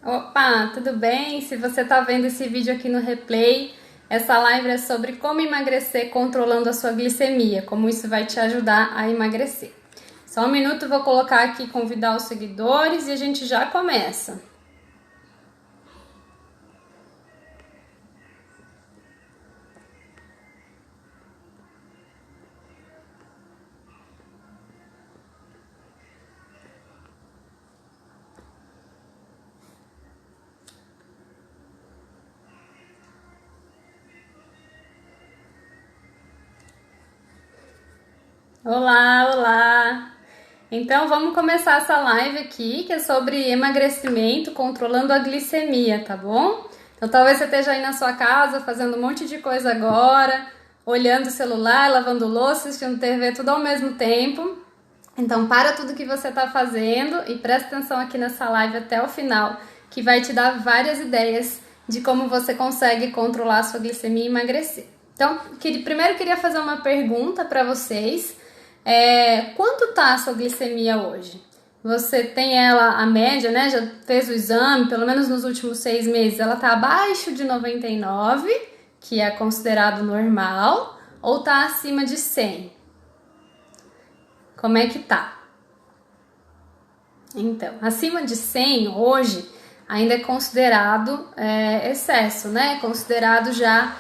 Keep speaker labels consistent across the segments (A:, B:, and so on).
A: Opa, tudo bem? Se você está vendo esse vídeo aqui no replay, essa live é sobre como emagrecer controlando a sua glicemia, como isso vai te ajudar a emagrecer. Só um minuto, vou colocar aqui convidar os seguidores e a gente já começa. Olá, olá! Então vamos começar essa live aqui, que é sobre emagrecimento, controlando a glicemia, tá bom? Então talvez você esteja aí na sua casa fazendo um monte de coisa agora, olhando o celular, lavando louça, assistindo TV, tudo ao mesmo tempo. Então para tudo que você está fazendo e presta atenção aqui nessa live até o final, que vai te dar várias ideias de como você consegue controlar a sua glicemia e emagrecer. Então, primeiro queria fazer uma pergunta para vocês. Quanto tá a sua glicemia hoje? Você tem ela, a média, né? Já fez o exame, pelo menos nos últimos 6 meses, ela tá abaixo de 99, que é considerado normal, ou tá acima de 100? Como é que tá? Então, acima de 100 hoje ainda é considerado excesso, né? Considerado já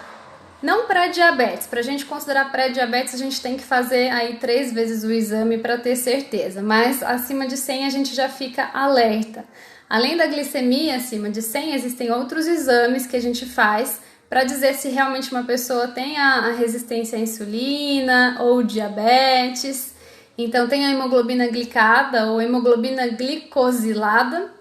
A: não pré-diabetes. Para a gente considerar pré-diabetes, a gente tem que fazer aí 3 vezes o exame para ter certeza. Mas acima de 100 a gente já fica alerta. Além da glicemia acima de 100, existem outros exames que a gente faz para dizer se realmente uma pessoa tem a resistência à insulina ou diabetes. Então tem a hemoglobina glicada ou hemoglobina glicosilada,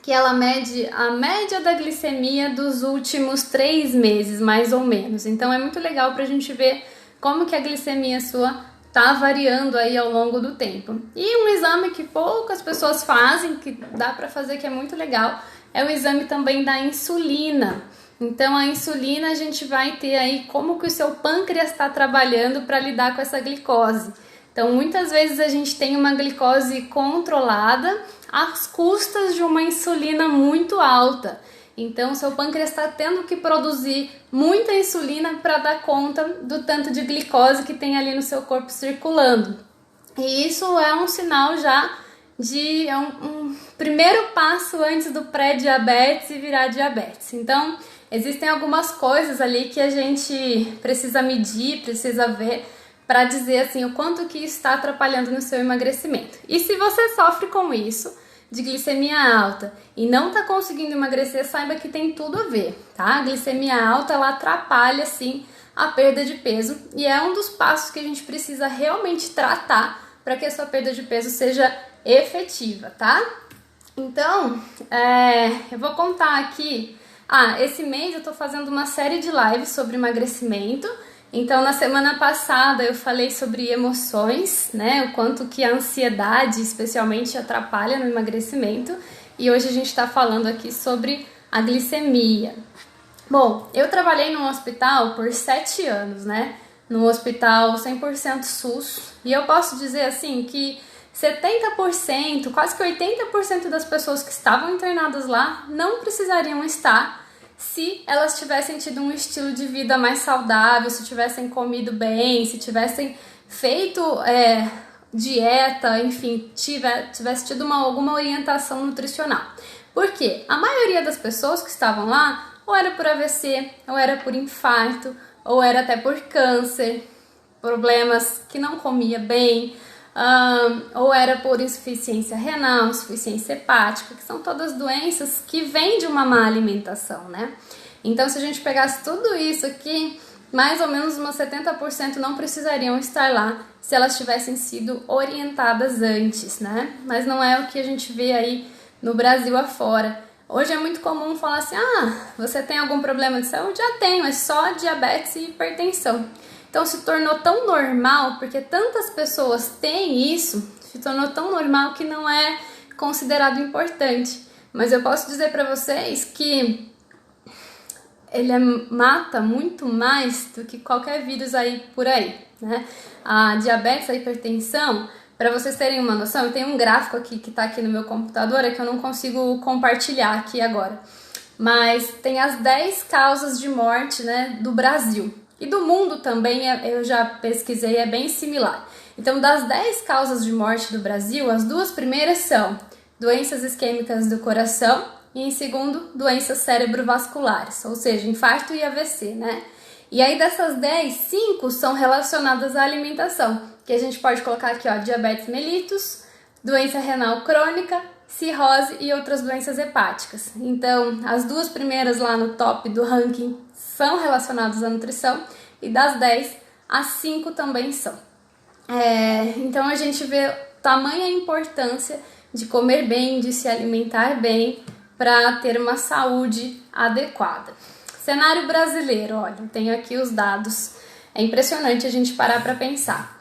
A: que ela mede a média da glicemia dos últimos 3 meses, mais ou menos. Então é muito legal para a gente ver como que a glicemia sua tá variando aí ao longo do tempo. E um exame que poucas pessoas fazem, que dá para fazer, que é muito legal, é o exame também da insulina. Então a insulina a gente vai ter aí como que o seu pâncreas está trabalhando para lidar com essa glicose. Então muitas vezes a gente tem uma glicose controlada às custas de uma insulina muito alta. Então seu pâncreas está tendo que produzir muita insulina para dar conta do tanto de glicose que tem ali no seu corpo circulando. E isso é um sinal já de um primeiro passo antes do pré-diabetes e virar diabetes. Então existem algumas coisas ali que a gente precisa medir, precisa ver, para dizer assim o quanto que está atrapalhando no seu emagrecimento. E se você sofre com isso, de glicemia alta, e não está conseguindo emagrecer, saiba que tem tudo a ver, tá? A glicemia alta, ela atrapalha sim a perda de peso, e é um dos passos que a gente precisa realmente tratar para que a sua perda de peso seja efetiva, tá? Então, eu vou contar aqui. Esse mês eu tô fazendo uma série de lives sobre emagrecimento. Então, na semana passada eu falei sobre emoções, né? O quanto que a ansiedade, especialmente, atrapalha no emagrecimento. E hoje a gente está falando aqui sobre a glicemia. Bom, eu trabalhei num hospital por 7 anos, né? Num hospital 100% SUS. E eu posso dizer assim que 70%, quase que 80% das pessoas que estavam internadas lá não precisariam estar se elas tivessem tido um estilo de vida mais saudável, se tivessem comido bem, se tivessem feito dieta, enfim, tivesse tido alguma orientação nutricional. Por quê? A maioria das pessoas que estavam lá ou era por AVC, ou era por infarto, ou era até por câncer, problemas que não comia bem, ou era por insuficiência renal, insuficiência hepática, que são todas doenças que vêm de uma má alimentação, né? Então, se a gente pegasse tudo isso aqui, mais ou menos umas 70% não precisariam estar lá se elas tivessem sido orientadas antes, né? Mas não é o que a gente vê aí no Brasil afora. Hoje é muito comum falar assim, você tem algum problema de saúde? Já tenho, é só diabetes e hipertensão. Então se tornou tão normal, porque tantas pessoas têm isso, se tornou tão normal que não é considerado importante. Mas eu posso dizer para vocês que ele mata muito mais do que qualquer vírus aí por aí, né? A diabetes, a hipertensão, Para vocês terem uma noção, eu tenho um gráfico aqui que está aqui no meu computador, é que eu não consigo compartilhar aqui agora. Mas tem as 10 causas de morte, né, do Brasil. E do mundo também, eu já pesquisei, é bem similar. Então, das 10 causas de morte do Brasil, as 2 primeiras são doenças isquêmicas do coração e, em segundo, doenças cerebrovasculares, ou seja, infarto e AVC, né? E aí, dessas 10, 5 são relacionadas à alimentação, que a gente pode colocar aqui, ó, diabetes mellitus, doença renal crônica, cirrose e outras doenças hepáticas. Então, as 2 primeiras lá no top do ranking são relacionadas à nutrição e das 10, as 5 também são. Então, a gente vê tamanha importância de comer bem, de se alimentar bem para ter uma saúde adequada. Cenário brasileiro, olha, tenho aqui os dados. É impressionante a gente parar para pensar.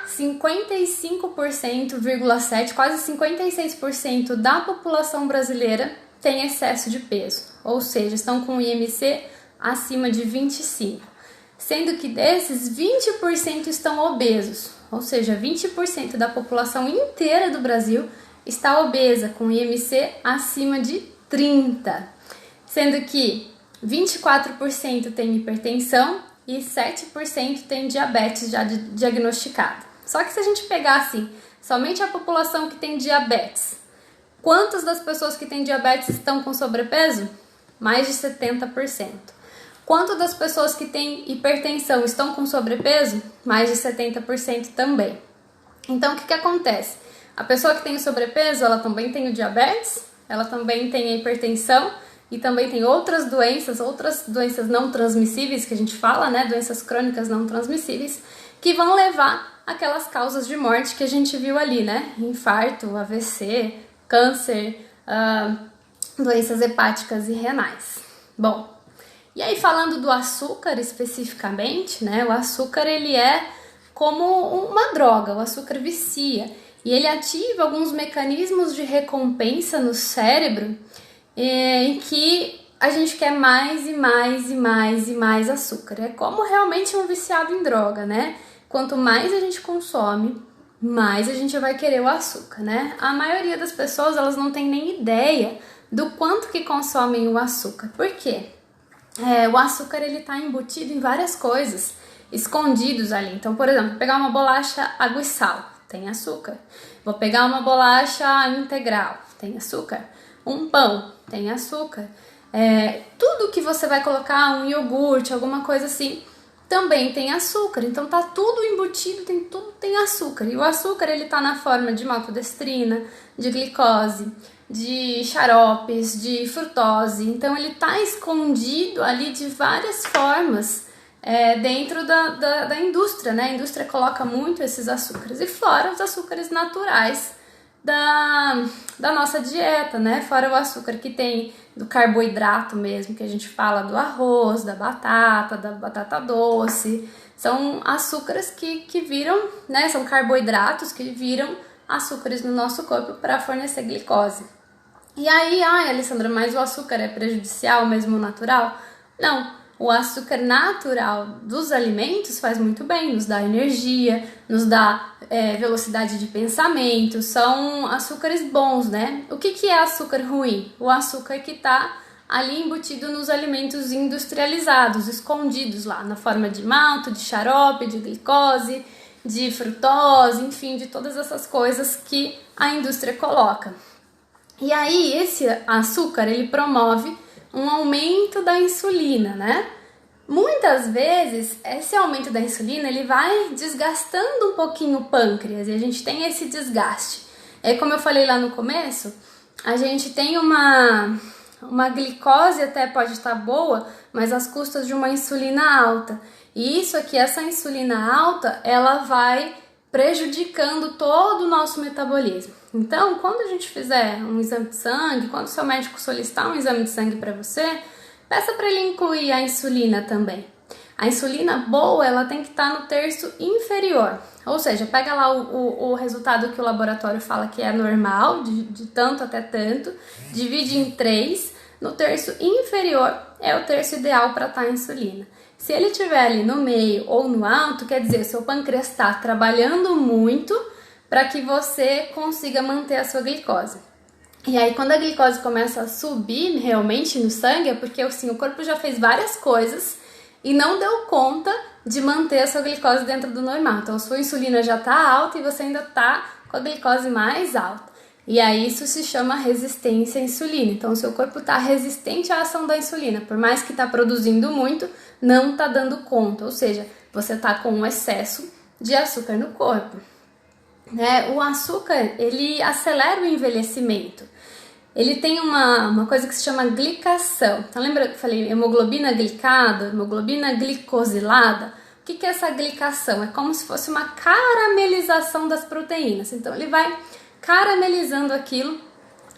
A: 55,7%, quase 56% da população brasileira tem excesso de peso, ou seja, estão com IMC acima de 25, sendo que desses 20% estão obesos, ou seja, 20% da população inteira do Brasil está obesa, com IMC acima de 30, sendo que 24% tem hipertensão e 7% tem diabetes já diagnosticada. Só que se a gente pegar assim, somente a população que tem diabetes, quantas das pessoas que têm diabetes estão com sobrepeso? Mais de 70%. Quanto das pessoas que têm hipertensão estão com sobrepeso? Mais de 70% também. Então, o que acontece? A pessoa que tem o sobrepeso, ela também tem o diabetes, ela também tem a hipertensão e também tem outras doenças não transmissíveis que a gente fala, né? Doenças crônicas não transmissíveis, que vão levar aquelas causas de morte que a gente viu ali, né? Infarto, AVC, câncer, doenças hepáticas e renais. Bom, e aí falando do açúcar especificamente, né? O açúcar, ele é como uma droga, o açúcar vicia. E ele ativa alguns mecanismos de recompensa no cérebro em que a gente quer mais e mais e mais e mais açúcar. É como realmente um viciado em droga, né? Quanto mais a gente consome, mais a gente vai querer o açúcar, né? A maioria das pessoas, elas não tem nem ideia do quanto que consomem o açúcar. Por quê? O açúcar, ele tá embutido em várias coisas, escondidos ali. Então, por exemplo, pegar uma bolacha água e sal, tem açúcar. Vou pegar uma bolacha integral, tem açúcar. Um pão, tem açúcar. Tudo que você vai colocar, um iogurte, alguma coisa assim, também tem açúcar. Então tá tudo embutido, tudo tem açúcar. E o açúcar, ele tá na forma de maltodestrina, de glicose, de xaropes, de frutose. Então ele tá escondido ali de várias formas dentro da indústria, né? A indústria coloca muito esses açúcares. E fora os açúcares naturais da nossa dieta, né? Fora o açúcar que tem do carboidrato mesmo, que a gente fala do arroz, da batata doce. São açúcares que viram, né? São carboidratos que viram açúcares no nosso corpo para fornecer glicose. E aí, Alessandra, mas o açúcar é prejudicial mesmo natural? Não. O açúcar natural dos alimentos faz muito bem, nos dá energia, nos dá velocidade de pensamento, são açúcares bons, né? O que é açúcar ruim? O açúcar que está ali embutido nos alimentos industrializados, escondidos lá, na forma de malto, de xarope, de glicose, de frutose, enfim, de todas essas coisas que a indústria coloca. E aí, esse açúcar, ele promove um aumento da insulina, né? Muitas vezes, esse aumento da insulina, ele vai desgastando um pouquinho o pâncreas, e a gente tem esse desgaste. Como eu falei lá no começo, a gente tem uma glicose até pode estar boa, mas às custas de uma insulina alta. E isso aqui, essa insulina alta, ela vai prejudicando todo o nosso metabolismo. Então, quando a gente fizer um exame de sangue, quando o seu médico solicitar um exame de sangue para você, peça para ele incluir a insulina também. A insulina boa, ela tem que estar no terço inferior. Ou seja, pega lá o resultado que o laboratório fala que é normal, de tanto até tanto, divide em 3, no terço inferior é o terço ideal para estar a insulina. Se ele estiver ali no meio ou no alto, quer dizer, seu pâncreas está trabalhando muito para que você consiga manter a sua glicose. E aí, quando a glicose começa a subir realmente no sangue, é porque assim, o corpo já fez várias coisas e não deu conta de manter a sua glicose dentro do normal. Então, a sua insulina já está alta e você ainda está com a glicose mais alta. E aí, isso se chama resistência à insulina. Então, o seu corpo está resistente à ação da insulina. Por mais que está produzindo muito, não está dando conta. Ou seja, você está com um excesso de açúcar no corpo. O açúcar, ele acelera o envelhecimento. Ele tem uma coisa que se chama glicação. Então, lembra que eu falei hemoglobina glicada, hemoglobina glicosilada? O que é essa glicação? É como se fosse uma caramelização das proteínas. Então, ele vai caramelizando aquilo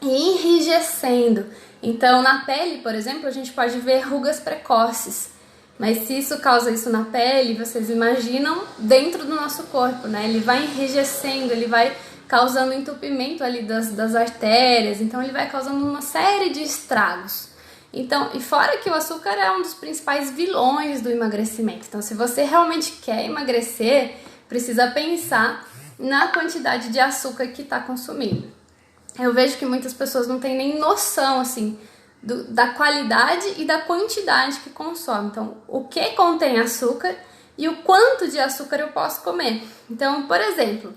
A: e enrijecendo. Então, na pele, por exemplo, a gente pode ver rugas precoces. Mas se isso causa isso na pele, vocês imaginam dentro do nosso corpo, né? Ele vai enrijecendo, ele vai causando entupimento ali das artérias, então ele vai causando uma série de estragos. Então, e fora que o açúcar é um dos principais vilões do emagrecimento. Então, se você realmente quer emagrecer, precisa pensar na quantidade de açúcar que está consumindo. Eu vejo que muitas pessoas não têm nem noção, assim, da qualidade e da quantidade que consome. Então, o que contém açúcar e o quanto de açúcar eu posso comer. Então, por exemplo,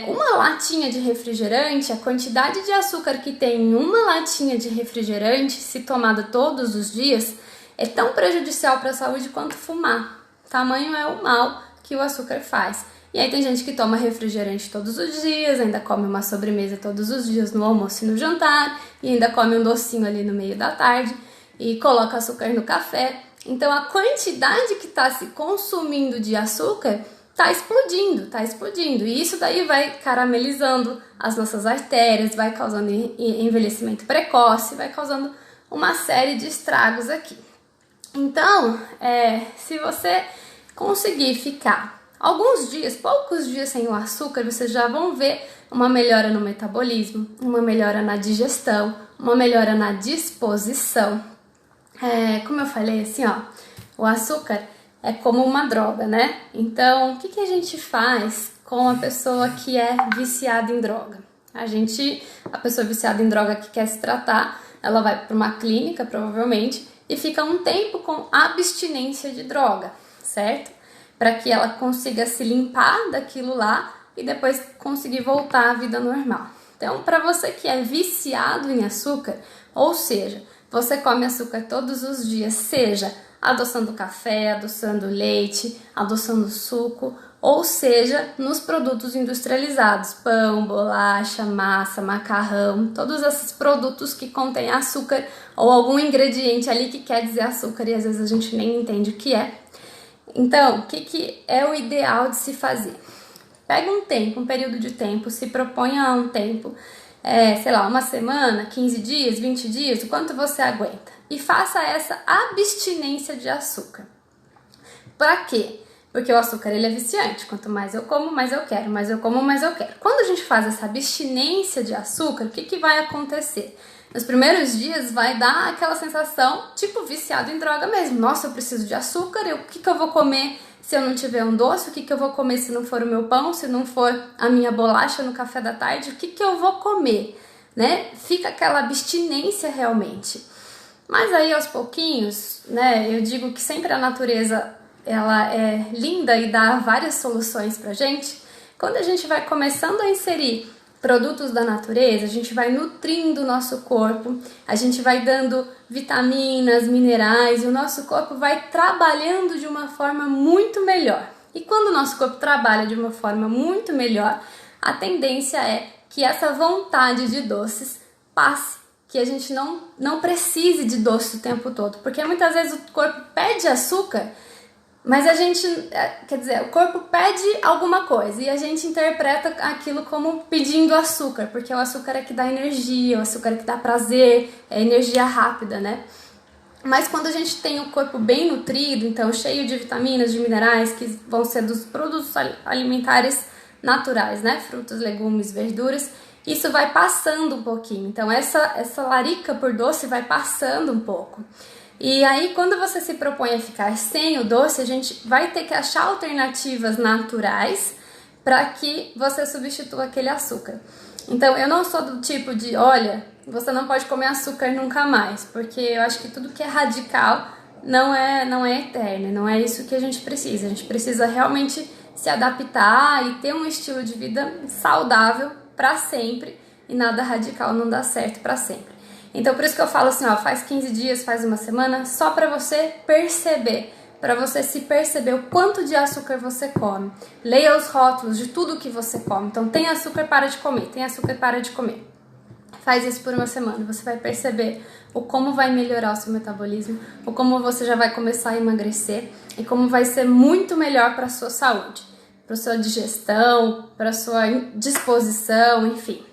A: uma latinha de refrigerante, a quantidade de açúcar que tem em uma latinha de refrigerante, se tomada todos os dias, é tão prejudicial para a saúde quanto fumar. Tamanho é o mal que o açúcar faz. E aí tem gente que toma refrigerante todos os dias, ainda come uma sobremesa todos os dias no almoço e no jantar, e ainda come um docinho ali no meio da tarde, e coloca açúcar no café. Então a quantidade que está se consumindo de açúcar está explodindo. E isso daí vai caramelizando as nossas artérias, vai causando envelhecimento precoce, vai causando uma série de estragos aqui. Então, se você conseguir ficar alguns dias, poucos dias sem o açúcar, vocês já vão ver uma melhora no metabolismo, uma melhora na digestão, uma melhora na disposição. Como eu falei, assim, o açúcar é como uma droga, né? Então, o que a gente faz com a pessoa que é viciada em droga? A pessoa viciada em droga que quer se tratar, ela vai para uma clínica, provavelmente, e fica um tempo com abstinência de droga, certo? Para que ela consiga se limpar daquilo lá e depois conseguir voltar à vida normal. Então, para você que é viciado em açúcar, ou seja, você come açúcar todos os dias, seja adoçando café, adoçando leite, adoçando suco, ou seja, nos produtos industrializados, pão, bolacha, massa, macarrão, todos esses produtos que contêm açúcar ou algum ingrediente ali que quer dizer açúcar e às vezes a gente nem entende o que é. Então, o que é o ideal de se fazer? Pega um período de tempo, se proponha a um tempo, uma semana, 15 dias, 20 dias, o quanto você aguenta. E faça essa abstinência de açúcar. Para quê? Porque o açúcar ele é viciante. Quanto mais eu como, mais eu quero. Mais eu como, mais eu quero. Quando a gente faz essa abstinência de açúcar, o que vai acontecer? Nos primeiros dias vai dar aquela sensação tipo viciado em droga mesmo. Nossa, eu preciso de açúcar, o que eu vou comer se eu não tiver um doce? O que eu vou comer se não for o meu pão? Se não for a minha bolacha no café da tarde? O que eu vou comer? Né? Fica aquela abstinência realmente. Mas aí aos pouquinhos, né, eu digo que sempre a natureza ela é linda e dá várias soluções pra gente. Quando a gente vai começando a inserir produtos da natureza, a gente vai nutrindo o nosso corpo, a gente vai dando vitaminas, minerais, e o nosso corpo vai trabalhando de uma forma muito melhor. E quando o nosso corpo trabalha de uma forma muito melhor, a tendência é que essa vontade de doces passe, que a gente não precise de doce o tempo todo, porque muitas vezes o corpo pede açúcar, mas o corpo pede alguma coisa e a gente interpreta aquilo como pedindo açúcar, porque o açúcar é que dá energia, o açúcar é que dá prazer, é energia rápida, né? Mas quando a gente tem o corpo bem nutrido, então cheio de vitaminas, de minerais, que vão ser dos produtos alimentares naturais, né? Frutas, legumes, verduras, isso vai passando um pouquinho. Então essa larica por doce vai passando um pouco. E aí, quando você se propõe a ficar sem o doce, a gente vai ter que achar alternativas naturais para que você substitua aquele açúcar. Então, eu não sou do tipo de, olha, você não pode comer açúcar nunca mais, porque eu acho que tudo que é radical não é eterno, não é isso que a gente precisa. A gente precisa realmente se adaptar e ter um estilo de vida saudável para sempre, e nada radical não dá certo para sempre. Então, por isso que eu falo assim, ó, faz 15 dias, faz uma semana, só para você perceber, para você se perceber o quanto de açúcar você come. Leia os rótulos de tudo que você come. Então, tem açúcar, para de comer. Tem açúcar, para de comer. Faz isso por uma semana. Você vai perceber o como vai melhorar o seu metabolismo, o como você já vai começar a emagrecer e como vai ser muito melhor para a sua saúde, para a sua digestão, para a sua disposição, enfim.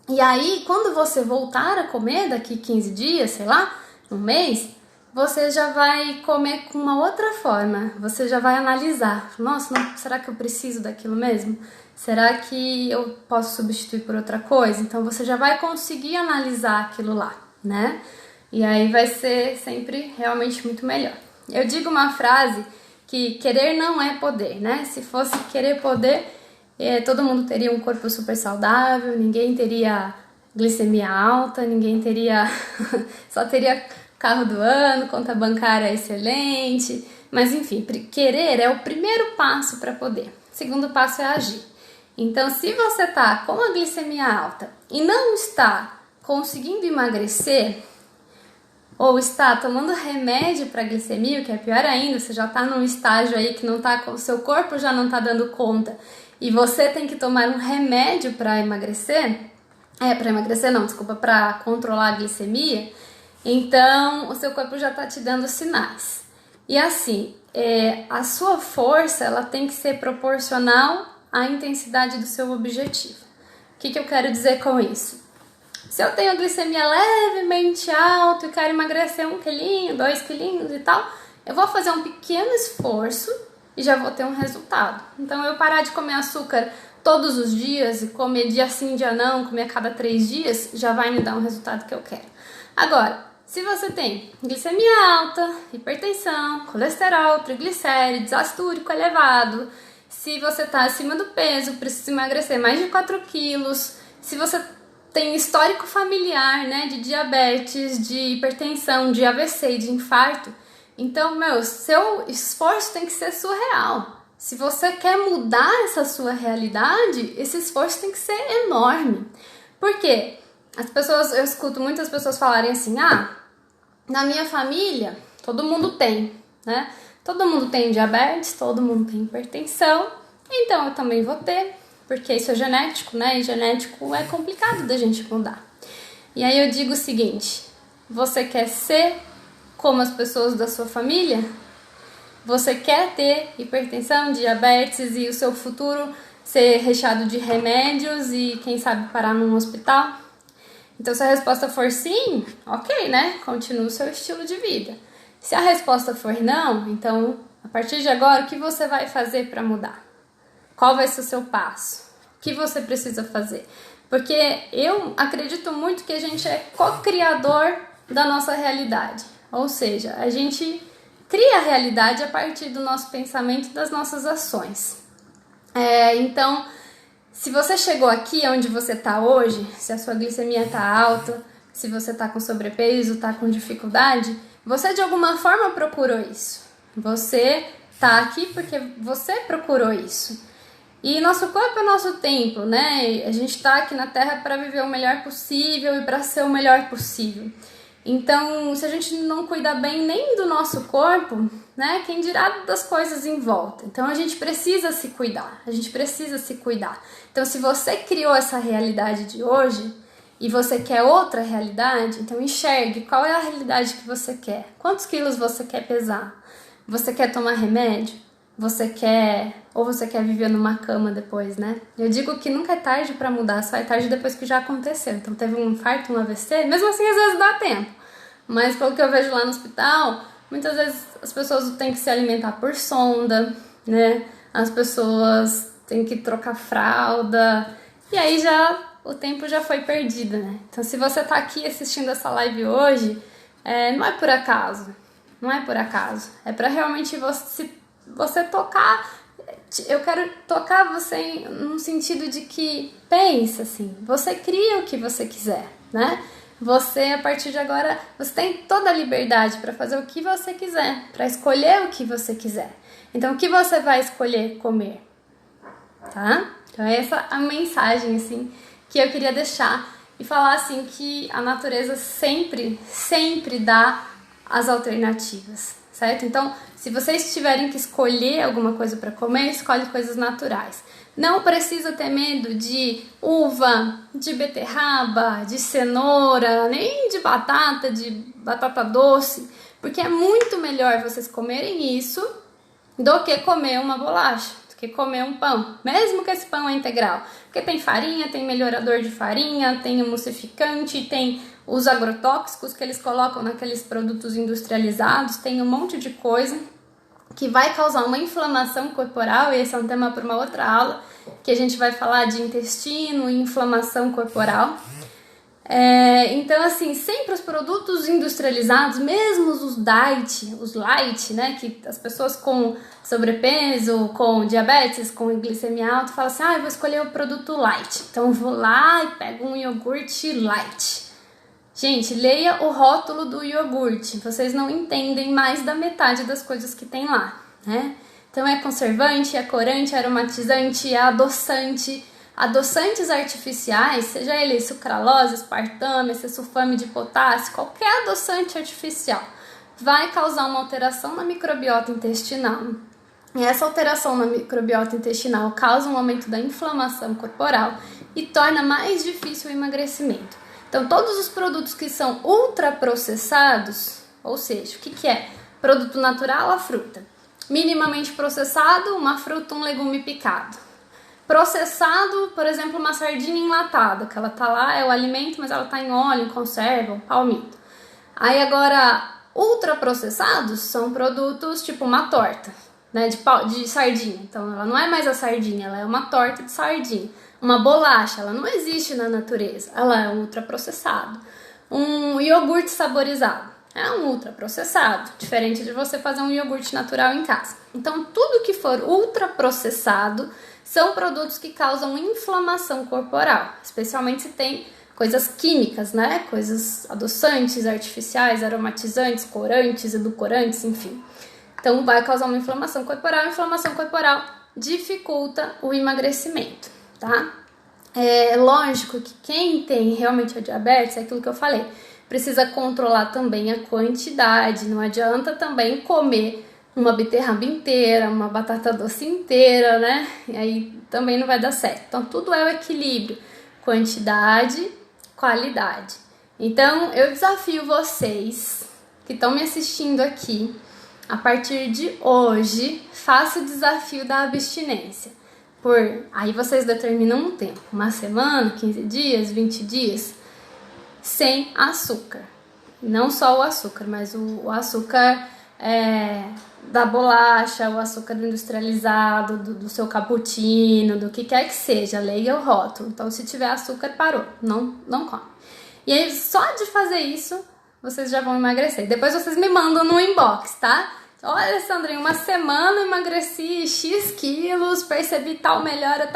A: E aí, quando você voltar a comer daqui 15 dias, sei lá, um mês, você já vai comer com uma outra forma. Você já vai analisar. Nossa, não, será que eu preciso daquilo mesmo? Será que eu posso substituir por outra coisa? Então, você já vai conseguir analisar aquilo lá, né? E aí vai ser sempre realmente muito melhor. Eu digo uma frase que querer não é poder, né? Se fosse querer poder, todo mundo teria um corpo super saudável, ninguém teria glicemia alta, ninguém teria... só teria carro do ano, conta bancária excelente, mas enfim, querer é o primeiro passo para poder. O segundo passo é agir. Então, se você está com a glicemia alta e não está conseguindo emagrecer, ou está tomando remédio para glicemia, o que é pior ainda, você já está num estágio aí que não tá, o seu corpo já não está dando conta, e você tem que tomar um remédio para emagrecer, para controlar a glicemia, então o seu corpo já está te dando sinais. E assim, a sua força ela tem que ser proporcional à intensidade do seu objetivo. O que eu quero dizer com isso? Se eu tenho glicemia levemente alta e quero emagrecer 1 quilinho, 2 quilinhos e tal, eu vou fazer um pequeno esforço e já vou ter um resultado. Então, eu parar de comer açúcar todos os dias e comer dia sim, dia não, comer a cada 3 dias, já vai me dar um resultado que eu quero. Agora, se você tem glicemia alta, hipertensão, colesterol, triglicérides, ácido úrico elevado, se você está acima do peso, precisa emagrecer mais de 4 quilos, se você tem histórico familiar, né, de diabetes, de hipertensão, de AVC e de infarto, então, seu esforço tem que ser surreal. Se você quer mudar essa sua realidade, esse esforço tem que ser enorme. Por quê? Eu escuto muitas pessoas falarem assim, na minha família, todo mundo tem, né? Todo mundo tem diabetes, todo mundo tem hipertensão, então eu também vou ter, porque isso é genético, né? E genético é complicado da gente mudar. E aí eu digo o seguinte, você quer ser como as pessoas da sua família? Você quer ter hipertensão, diabetes e o seu futuro ser recheado de remédios e quem sabe parar num hospital? Então, se a resposta for sim, ok, né? Continue o seu estilo de vida. Se a resposta for não, então, a partir de agora, o que você vai fazer para mudar? Qual vai ser o seu passo? O que você precisa fazer? Porque eu acredito muito que a gente é co-criador da nossa realidade. Ou seja, a gente cria a realidade a partir do nosso pensamento e das nossas ações. Então, se você chegou aqui onde você está hoje, se a sua glicemia está alta, se você está com sobrepeso, está com dificuldade, você de alguma forma procurou isso. Você está aqui porque você procurou isso. E nosso corpo é nosso templo, né? A gente está aqui na Terra para viver o melhor possível e para ser o melhor possível. Então, se a gente não cuida bem nem do nosso corpo, né, quem dirá das coisas em volta? Então, a gente precisa se cuidar, Então, se você criou essa realidade de hoje e você quer outra realidade, então enxergue qual é a realidade que você quer. Quantos quilos você quer pesar? Você quer tomar remédio? Ou você quer viver numa cama depois, né? Eu digo que nunca é tarde pra mudar, só é tarde depois que já aconteceu. Então teve um infarto, um AVC, mesmo assim às vezes dá tempo. Mas pelo que eu vejo lá no hospital, muitas vezes as pessoas têm que se alimentar por sonda, né? As pessoas têm que trocar fralda, e aí o tempo já foi perdido, né? Então se você tá aqui assistindo essa live hoje, não é por acaso, é pra realmente você tocar, eu quero tocar você num sentido de que pensa assim, você cria o que você quiser, né? Você, a partir de agora, você tem toda a liberdade para fazer o que você quiser, para escolher o que você quiser. Então, o que você vai escolher comer? Tá? Então, essa é a mensagem, assim, que eu queria deixar e falar, assim, que a natureza sempre dá as alternativas, certo? Então, se vocês tiverem que escolher alguma coisa para comer, escolhe coisas naturais. Não precisa ter medo de uva, de beterraba, de cenoura, nem de batata doce, porque é muito melhor vocês comerem isso do que comer uma bolacha, do que comer um pão, mesmo que esse pão é integral. Porque tem farinha, tem melhorador de farinha, tem emulsificante, tem os agrotóxicos que eles colocam naqueles produtos industrializados, tem um monte de coisa que vai causar uma inflamação corporal, e esse é um tema para uma outra aula, que a gente vai falar de intestino e inflamação corporal. Então, assim, sempre os produtos industrializados, mesmo os light, né, que as pessoas com sobrepeso, com diabetes, com glicemia alta, falam assim, eu vou escolher o produto light, então eu vou lá e pego um iogurte light. Gente, leia o rótulo do iogurte, vocês não entendem mais da metade das coisas que tem lá, né? Então é conservante, é corante, é aromatizante, é adoçante. Adoçantes artificiais, seja ele sucralose, aspartame, sulfame de potássio, qualquer adoçante artificial, vai causar uma alteração na microbiota intestinal. E essa alteração na microbiota intestinal causa um aumento da inflamação corporal e torna mais difícil o emagrecimento. Então, todos os produtos que são ultraprocessados, ou seja, o que é? Produto natural, a fruta. Minimamente processado, uma fruta, um legume picado. Processado, por exemplo, uma sardinha enlatada, que ela tá lá, é o alimento, mas ela tá em óleo, em conserva, um palmito. Aí agora, ultraprocessados são produtos tipo uma torta, né, de sardinha. Então, ela não é mais a sardinha, ela é uma torta de sardinha. Uma bolacha, ela não existe na natureza, ela é um ultraprocessado. Um iogurte saborizado é um ultraprocessado, diferente de você fazer um iogurte natural em casa. Então, tudo que for ultraprocessado são produtos que causam inflamação corporal, especialmente se tem coisas químicas, né? Coisas adoçantes, artificiais, aromatizantes, corantes, edulcorantes, enfim. Então, vai causar uma inflamação corporal. A inflamação corporal dificulta o emagrecimento, tá? É lógico que quem tem realmente a diabetes, é aquilo que eu falei, precisa controlar também a quantidade. Não adianta também comer uma beterraba inteira, uma batata doce inteira, né? E aí também não vai dar certo. Então, tudo é o equilíbrio, quantidade, qualidade. Então, eu desafio vocês que estão me assistindo aqui, a partir de hoje, faça o desafio da abstinência. Aí vocês determinam um tempo, uma semana, 15 dias, 20 dias, sem açúcar. Não só o açúcar, mas o açúcar da bolacha, o açúcar industrializado, do seu cappuccino, do que quer que seja, leia o rótulo. Então, se tiver açúcar, parou, não come. E aí, só de fazer isso, vocês já vão emagrecer. Depois vocês me mandam no inbox, tá? Olha, Sandrinha, uma semana emagreci X quilos, percebi tal melhora.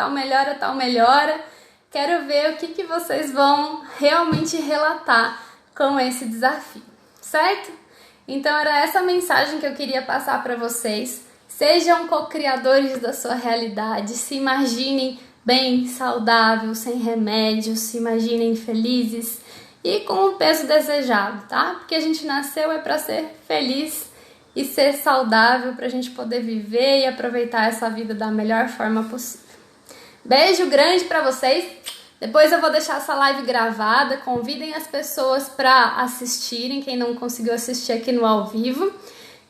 A: Quero ver o que vocês vão realmente relatar com esse desafio, certo? Então, era essa mensagem que eu queria passar para vocês. Sejam co-criadores da sua realidade, se imaginem bem, saudável, sem remédios, se imaginem felizes e com o peso desejado, tá? Porque a gente nasceu para ser feliz e ser saudável, para a gente poder viver e aproveitar essa vida da melhor forma possível. Beijo grande para vocês. Depois eu vou deixar essa live gravada. Convidem as pessoas para assistirem, quem não conseguiu assistir aqui no ao vivo.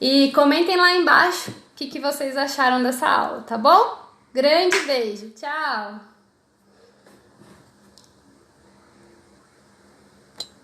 A: E comentem lá embaixo o que vocês acharam dessa aula, tá bom? Grande beijo. Tchau!